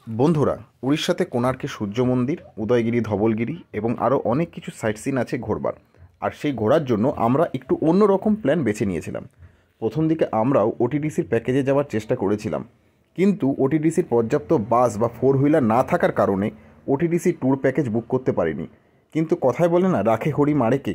বন্ধুরা, উড়িষ্যাতে কোণার্কে সূর্য মন্দির, উদয়গিরি, ধবলগিরি এবং আরও অনেক কিছু সাইট সিন আছে ঘোরবার। আর সেই ঘোরার জন্য আমরা একটু অন্যরকম প্ল্যান বেছে নিয়েছিলাম। প্রথম দিকে আমরাও ওটিডিসির প্যাকেজে যাওয়ার চেষ্টা করেছিলাম, কিন্তু ওটিডিসির পর্যাপ্ত বাস বা ফোর হুইলার না থাকার কারণে ওটিডিসি ট্যুর প্যাকেজ বুক করতে পারিনি। কিন্তু কথায় বলে না, রাখে হরি মারেকে,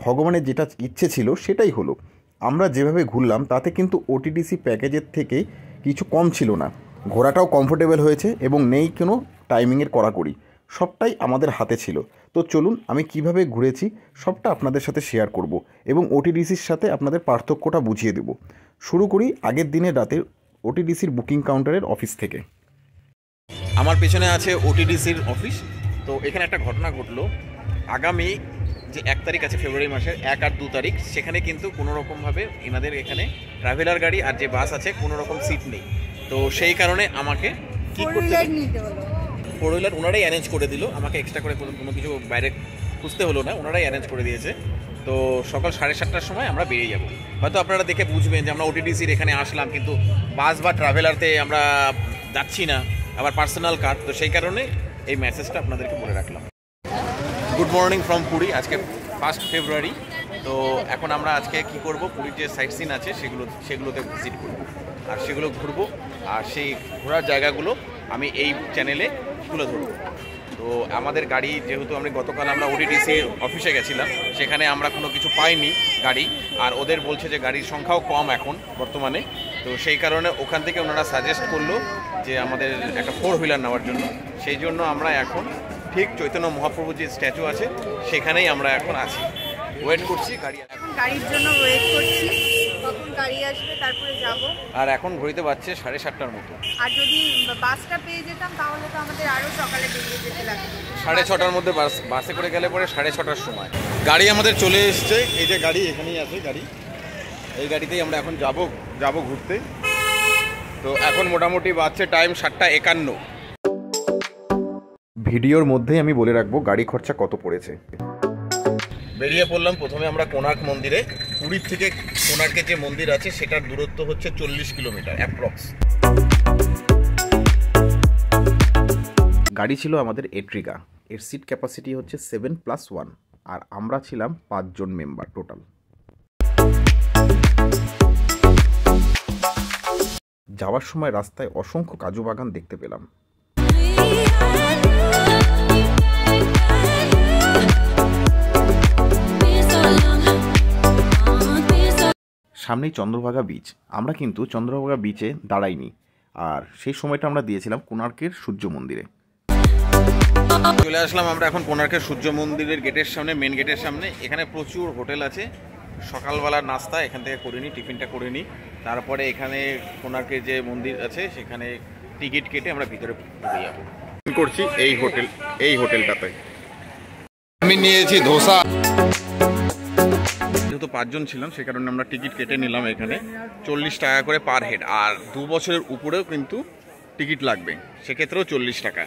ভগবানের যেটা ইচ্ছে ছিল সেটাই হলো। আমরা যেভাবে ঘুরলাম তাতে কিন্তু ওটিডিসি প্যাকেজের থেকে কিছু কম ছিল না। ঘোরাটাও কমফোর্টেবল হয়েছে এবং নেই কোনো টাইমিংয়ের কড়াকড়ি, সবটাই আমাদের হাতে ছিল। তো চলুন আমি কিভাবে ঘুরেছি সবটা আপনাদের সাথে শেয়ার করব এবং ওটিডিসির সাথে আপনাদের পার্থক্যটা বুঝিয়ে দেব। শুরু করি আগের দিনের রাতে ওটিডিসির বুকিং কাউন্টারের অফিস থেকে। আমার পেছনে আছে ওটিডিসির অফিস। তো এখানে একটা ঘটনা ঘটলো। আগামী যে 1 তারিখ আছে ফেব্রুয়ারি মাসের 1 আর 2 তারিখ, সেখানে কিন্তু কোনোরকমভাবে এনাদের এখানে ট্রাভেলার গাড়ি আর যে বাস আছে কোনো রকম সিট নেই। তো সেই কারণে আমাকে কী করতে হলো, 4 হুইলার ওনারাই অ্যারেঞ্জ করে দিল। আমাকে এক্সট্রা করে কোনো কিছু বাইরে খুঁজতে হলো না, ওনারাই অ্যারেঞ্জ করে দিয়েছে। তো সকাল 7:30টার সময় আমরা বেরিয়ে যাব। হয়তো আপনারা দেখে বুঝবেন যে আমরা ওটিডিসির এখানে আসলাম, কিন্তু বাস বা ট্রাভেলারতে আমরা যাচ্ছি না, আবার পার্সোনাল কার। তো সেই কারণে এই মেসেজটা আপনাদেরকে বলে রাখলাম। Good morning from Puri. আজকে 1 ফেব্রুয়ারি। তো এখন আমরা আজকে কি করব, পুরীর যে সাইট সিন আছে সেগুলোতে ভিজিট করব আর সেগুলো ঘুরবো। আর সেই ঘোরার জায়গাগুলো আমি এই চ্যানেলে তুলে ধরবো। তো আমাদের গাড়ি, যেহেতু গতকাল আমরা ওটিডিসি অফিসে গেছিলাম, সেখানে আমরা কোনো কিছু পাইনি গাড়ি, আর ওদের বলছে যে গাড়ির সংখ্যাও কম এখন বর্তমানে। তো সেই কারণে ওখান থেকে ওনারা সাজেস্ট করলো যে আমাদের একটা 4 হুইলার নেওয়ার জন্য। সেই জন্য আমরা এখন ঠিক চৈতন্য মহাপ্রভুর যে স্ট্যাচু আছে সেখানেই আমরা এখন আছি, ওয়েট করছি গাড়ির জন্য ওয়েট করছি, কখন গাড়ি আসবে তারপরে যাব। আর এখন ঘড়িতে বাজছে 7:30টার মতো। আর যদি বাসটা পেয়ে যেতাম তাহলে তো আমাদের আরও সকালে বেরিয়ে যেতে লাগতো। 6:30টার মধ্যে বাসে করে গেলে পরে 6:30টার সময় গাড়ি আমাদের চলে এসছে। এই যে গাড়ি এখানেই আছে গাড়ি, এই গাড়িতেই আমরা এখন যাব ঘুরতে। তো এখন মোটামুটি বাজছে টাইম 7:51। ভিডিওর মধ্যেই আমি বলে রাখবো গাড়ি খরচা কত পড়েছে। বেরিয়ে পড়লাম প্রথমে আমরা কোণার্ক মন্দিরে। পুরীর থেকে কোণার্কের যে মন্দির আছে সেটার দূরত্ব হচ্ছে 40 কিলোমিটার অ্যাপ্রক্স। গাড়ি ছিল আমাদের এট্রিগা, এর সিট ক্যাপাসিটি হচ্ছে 7+1, আর আমরা ছিলাম 5 জন মেম্বার টোটাল। যাওয়ার সময় রাস্তায় অসংখ্য কাজু বাগান দেখতে পেলাম। সামনেই চন্দ্রভাগা বিচ। আমরা কিন্তু চন্দ্রভাগা বিচে দাঁড়াইনি, আর সেই সময়টা আমরা দিয়েছিলাম কোণার্কের সূর্য মন্দিরে। চলে আসলাম আমরা এখন কোণার্কের সূর্য মন্দিরের গেটের সামনে, মেন গেটের সামনে। এখানে প্রচুর হোটেল আছে। সকালবেলার নাস্তা এখান থেকে করে নিই, টিফিনটা করে নিই। তারপরে এখানে কোণার্কের যে মন্দির আছে সেখানে টিকিট কেটে আমরা ভিতরে ঢুকে যাবো। করছি এই হোটেলটাতে আমি নিয়েছি ধোসা। যেহেতু 5 জন ছিলাম সে কারণে আমরা টিকিট কেটে নিলাম। এখানে 40 টাকা করে পার হেড, আর 2 বছরের উপরেও কিন্তু টিকিট লাগবে, সেক্ষেত্রেও 40 টাকা।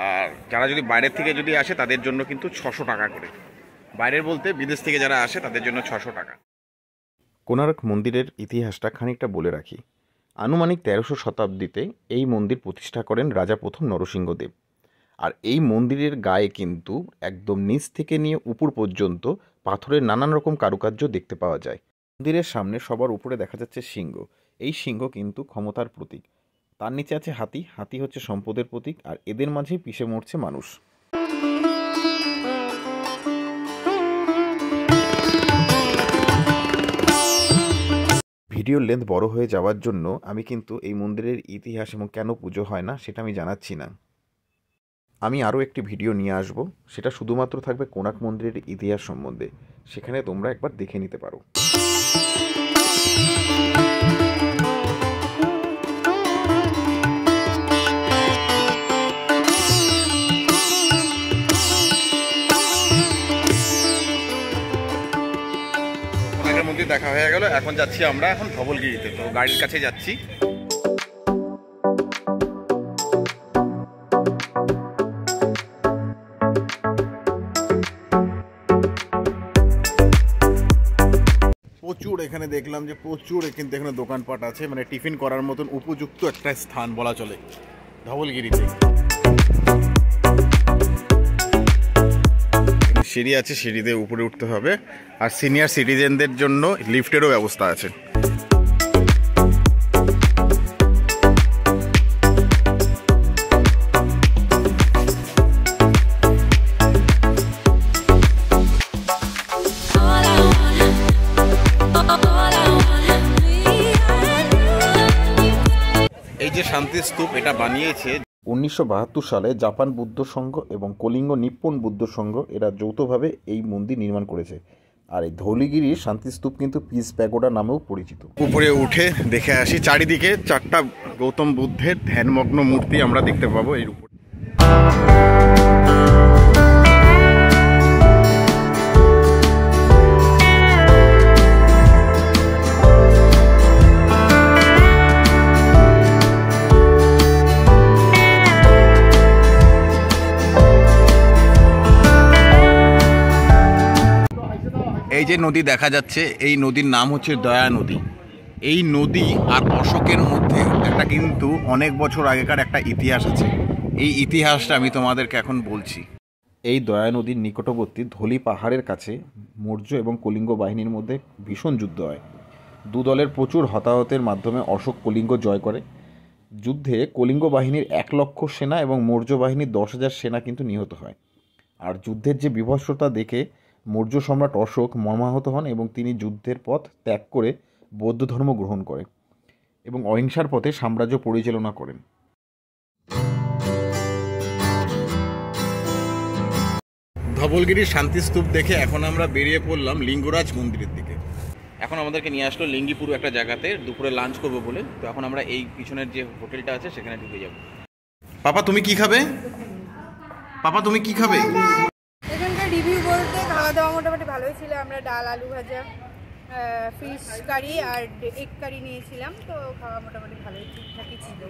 আর যারা যদি বাইরের থেকে যদি আসে তাদের জন্য কিন্তু 600 টাকা করে। বাইরের বলতে বিদেশ থেকে যারা আসে তাদের জন্য 600 টাকা। কোণার্ক মন্দিরের ইতিহাসটা খানিকটা বলে রাখি। আনুমানিক 1300 শতাব্দীতে এই মন্দির প্রতিষ্ঠা করেন রাজা প্রথম নরসিংহদেব। আর এই মন্দিরের গায়ে কিন্তু একদম নিচ থেকে নিয়ে উপর পর্যন্ত পাথরের নানান রকম কারুকার্য দেখতে পাওয়া যায়। মন্দিরের সামনে সবার উপরে দেখা যাচ্ছে সিংহ। এই সিংহ কিন্তু ক্ষমতার প্রতীক। তার নিচে আছে হাতি। হাতি হচ্ছে সম্পদের প্রতীক, আর এদের মাঝেই পিষে মরছে মানুষ। ভিডিওর লেন্থ বড় হয়ে যাওয়ার জন্য আমি কিন্তু এই মন্দিরের ইতিহাস এবং কেন পুজো হয় না সেটা আমি জানাচ্ছি না। আমি আরও একটি ভিডিও নিয়ে আসব, সেটা শুধুমাত্র থাকবে কোণার্ক মন্দিরের ইতিহাস সম্বন্ধে। সেখানে তোমরা একবার দেখে নিতে পারো। কোণার্কের মন্দির দেখা হয়ে গেল। এখন যাচ্ছি আমরা এখন ধবলগিরিতে। তো গাড়ির কাছে যাচ্ছি। প্রচুর এখানে দেখলাম যে প্রচুর কিন্তু এখানে দোকানপাট আছে, মানে টিফিন করার মতন উপযুক্ত একটা স্থান বলা চলে। ধবলগিরিতে। সিঁড়ি আছে, সিঁড়িতে উপরে উঠতে হবে, আর সিনিয়র সিটিজেনদের জন্য লিফটেরও ব্যবস্থা আছে। এই যে শান্তি স্তূপ, এটা বানিয়েছে 1972 সালে জাপান বুদ্ধ সংঘ এবং কলিঙ্গ নিপ্পন বুদ্ধ সংঘ এরা যৌথভাবে এই মন্দির নির্মাণ করেছে। আর এই ধৌলিগিরির শান্তিস্তূপ কিন্তু পিস প্যাগোডা নামেও পরিচিত। উপরে উঠে দেখে আসি, চারিদিকে 4টা গৌতম বুদ্ধের ধ্যানমগ্ন মূর্তি আমরা দেখতে পাবো এর উপর। এই যে নদী দেখা যাচ্ছে, এই নদীর নাম হচ্ছে দয়া নদী। এই নদী আর অশোকের মধ্যে একটা কিন্তু অনেক বছর আগেকার একটা ইতিহাস আছে। এই ইতিহাসটা আমি তোমাদেরকে এখন বলছি। এই দয়া নদীর নিকটবর্তী ধলি পাহাড়ের কাছে মৌর্য এবং কলিঙ্গ বাহিনীর মধ্যে ভীষণ যুদ্ধ হয়। দু দলের প্রচুর হতাহতের মাধ্যমে অশোক কলিঙ্গ জয় করে। যুদ্ধে কলিঙ্গ বাহিনীর 1 লক্ষ সেনা এবং মৌর্য বাহিনীর 10,000 সেনা কিন্তু নিহত হয়। আর যুদ্ধের যে বিভৎসতা দেখে মৌর্য সম্রাট অশোক মর্মাহত হন এবং তিনি যুদ্ধের পথ ত্যাগ করে বৌদ্ধ ধর্ম গ্রহণ করেন এবং অহিংসার পথে সাম্রাজ্য পরিচালনা করেন। ধবলগিরির শান্তিস্তূপ দেখে এখন আমরা বেরিয়ে পড়লাম লিঙ্গরাজ মন্দিরের দিকে। এখন আমাদেরকে নিয়ে আসলো লিঙ্গিপুর একটা জায়গাতে, দুপুরে লাঞ্চ করবো বলে। তো এখন আমরা এই পিছনের যে হোটেলটা আছে সেখানে ঢুকে যাব। পাপা তুমি কি খাবে? পাপা তুমি কি খাবে? এখানকার রিভিউ বলতে খাওয়া দাওয়া মোটামুটি ভালোই ছিল। আমরা ডাল, আলু ভাজা, ফিশ কারি আর এগ কারি নিয়েছিলাম। তো খাওয়া মোটামুটি ভালোই ঠিকঠাকই ছিল।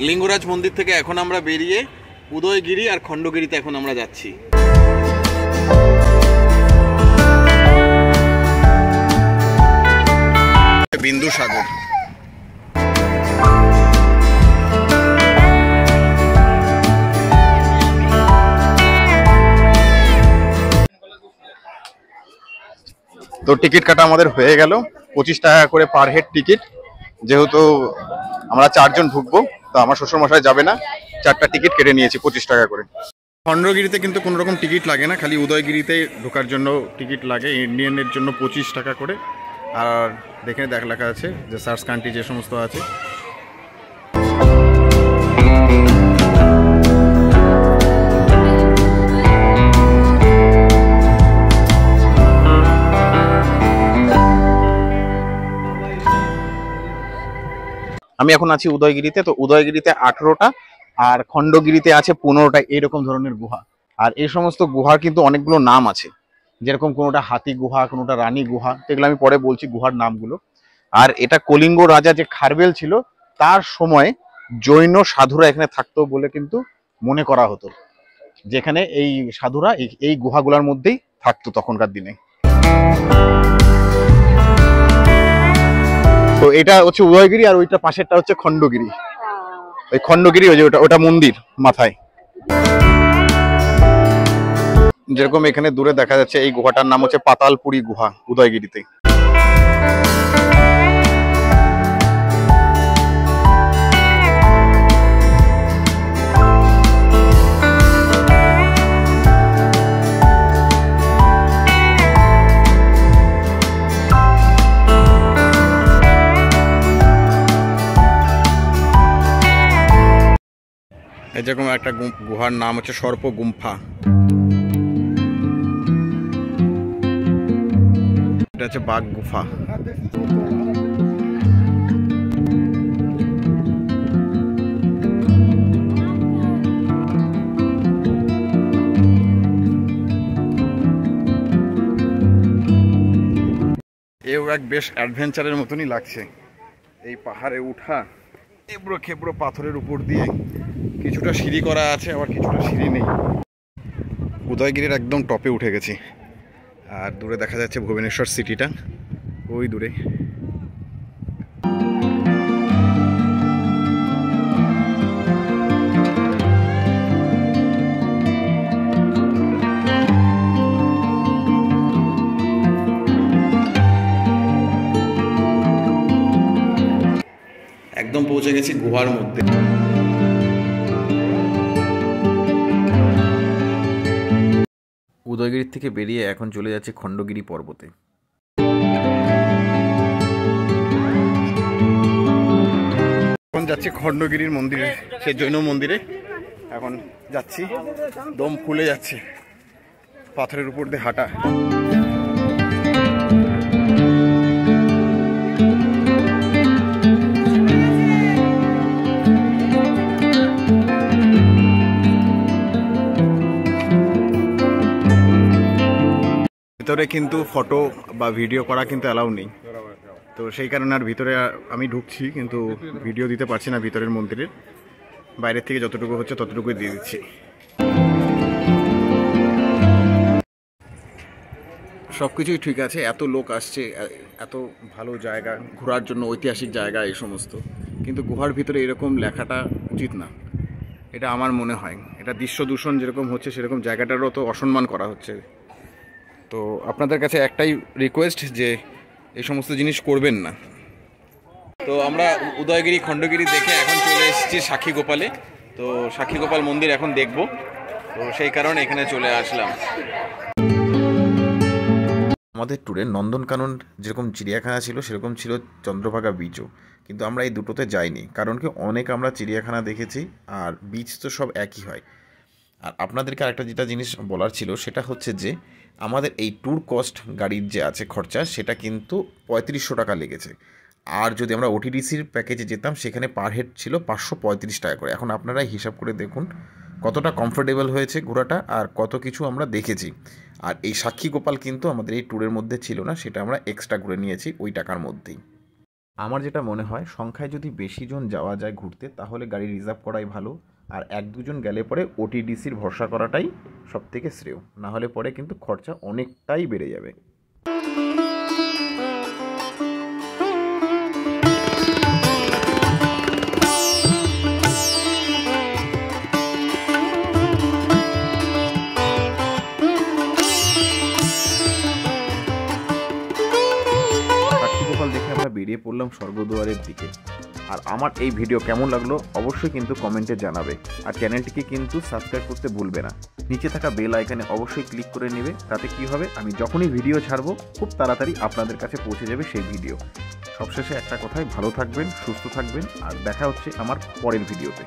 লিঙ্গরাজ মন্দির থেকে এখন আমরা বেরিয়ে উদয়গিরি আর খণ্ডগিরিতে এখন আমরা যাচ্ছি। বিন্দুসাগর। তো টিকিট কাটা আমাদের হয়ে গেল, 25 টাকা করে পার হেড টিকিট। যেহেতু আমরা 4 জন ঢুকবো, তো আমার শ্বশুরমশাই যাবে না, 4টা টিকিট কেটে নিয়েছি 25 টাকা করে। খণ্ডগিরিতে কিন্তু কোনো রকম টিকিট লাগে না, খালি উদয়গিরিতে ঢোকার জন্য টিকিট লাগে। ইন্ডিয়ানের জন্য 25 টাকা করে। আর দেখে লেখা আছে যে সার্চ কান্ট্রি যে সমস্ত আছে। আমি এখন আছি উদয়গিরিতে। তো উদয়গিরিতে 18টা আর খণ্ডগিরিতে আছে 15টা এরকম ধরনের গুহা। আর এই সমস্ত গুহার কিন্তু অনেকগুলো নাম আছে, যেরকম কোনোটা হাতি গুহা, কোনোটা রানী গুহা, এগুলো আমি পরে বলছি গুহার নামগুলো। আর এটা কলিঙ্গ রাজা যে খারবেল ছিল তার সময় জৈন সাধুরা এখানে থাকতো বলে কিন্তু মনে করা হতো, যেখানে এই সাধুরা এই গুহাগুলোর মধ্যেই থাকতো তখনকার দিনে। তো এটা হচ্ছে উদয়গিরি, আর ওইটা পাশেরটা হচ্ছে খণ্ডগিরি। ওই খণ্ডগিরি ওই যে ওটা মন্দির মাথায়। যেরকম এখানে দূরে দেখা যাচ্ছে এই গুহাটার নাম হচ্ছে পাতালপুরি গুহা উদয়গিরিতে। যেরকম একটা গুহার নাম হচ্ছে সর্প গুম্ফা। এটা হচ্ছে বাঘ গুফা। এও এক বেশ অ্যাডভেঞ্চারের মতনই লাগছে, এই পাহাড়ে উঠা এবড়ো খেবড়ো পাথরের উপর দিয়ে, কিছুটা সিঁড়ি করা আছে আবার কিছুটা সিঁড়ি নেই। উদয়গিরির একদম টপে উঠে গেছি, আর দূরে দেখা যাচ্ছে ভুবনেশ্বর সিটিটা ওই দূরে। একদম পৌঁছে গেছি গুহার মধ্যে। উদয়গিরির থেকে বেরিয়ে এখন চলে যাচ্ছে খণ্ডগিরি পর্বতে। এখন যাচ্ছি খণ্ডগিরির মন্দিরে, সে জৈন মন্দিরে এখন যাচ্ছি। দম ফুলে যাচ্ছে পাথরের উপর দিয়ে হাঁটা। ভিতরে কিন্তু ফটো বা ভিডিও করা কিন্তু অ্যালাউ নেই, তো সেই কারণে আর ভিতরে আমি ঢুকছি কিন্তু ভিডিও দিতে পারছি না ভিতরের মন্দিরের। বাইরের থেকে যতটুকু হচ্ছে ততটুকুই দিয়ে দিচ্ছি। সব কিছুই ঠিক আছে, এত লোক আসছে, এত ভালো জায়গা ঘোরার জন্য, ঐতিহাসিক জায়গা এই সমস্ত, কিন্তু গুহার ভিতরে এরকম লেখাটা উচিত না, এটা আমার মনে হয়। এটা দৃশ্য দূষণ যেরকম হচ্ছে সেরকম জায়গাটারও তো অসম্মান করা হচ্ছে। তো আপনাদের কাছে একটাই রিকোয়েস্ট যে এই সমস্ত জিনিস করবেন না। তো আমরা উদয়গিরি খণ্ডগিরি দেখে এখন চলে এসেছি সাক্ষী গোপালে। তো সাক্ষী গোপাল মন্দির এখন দেখব, তো সেই কারণে এখানে চলে আসলাম। আমাদের ট্যুরে নন্দনকানন যেরকম চিড়িয়াখানা ছিল সেরকম ছিল চন্দ্রভাগা বিচও, কিন্তু আমরা এই দুটোতে যাইনি, কারণ কি অনেক আমরা চিড়িয়াখানা দেখেছি আর বিচ তো সব একই হয়। আর আপনাদেরকে আরেকটা যেটা জিনিস বলার ছিল সেটা হচ্ছে যে আমাদের এই ট্যুর কস্ট গাড়ির যে আছে খরচা, সেটা কিন্তু 3500 টাকা লেগেছে। আর যদি আমরা ওটিডিসির প্যাকেজে যেতাম সেখানে পার হেড ছিল 535 টাকা করে। এখন আপনারাই হিসাব করে দেখুন কতটা কমফোর্টেবল হয়েছে ঘোরাটা আর কত কিছু আমরা দেখেছি। আর এই সাক্ষী গোপাল কিন্তু আমাদের এই ট্যুরের মধ্যে ছিল না, সেটা আমরা এক্সট্রা ঘুরে নিয়েছি ওই টাকার মধ্যেই। আমার যেটা মনে হয় সংখ্যায় যদি বেশি জন যাওয়া যায় ঘুরতে তাহলে গাড়ি রিজার্ভ করাই ভালো, আর 1-2 জন গেলে পরে ওটিডিসির ভরসা করাটাই সবথেকে শ্রেয়, না হলে পরে কিন্তু খরচা অনেকটাই বেড়ে যাবে। সাক্ষী গোপাল দেখে আমরা বেরিয়ে পড়লাম স্বর্গদুয়ারের দিকে। আর আমার এই ভিডিও কেমন লাগলো অবশ্যই কিন্তু কমেন্টে জানাবে, আর চ্যানেলটিকে কিন্তু সাবস্ক্রাইব করতে ভুলবে না। নিচে থাকা বেল আইকনে অবশ্যই ক্লিক করে নেবে, তাতে কি হবে আমি যখনই ভিডিও ছাড়বো খুব তাড়াতাড়ি আপনাদের কাছে পৌঁছে যাবে সেই ভিডিও। সবশেষে একটা কথাই, ভালো থাকবেন, সুস্থ থাকবেন, আর দেখা হচ্ছে আমার পরের ভিডিওতে।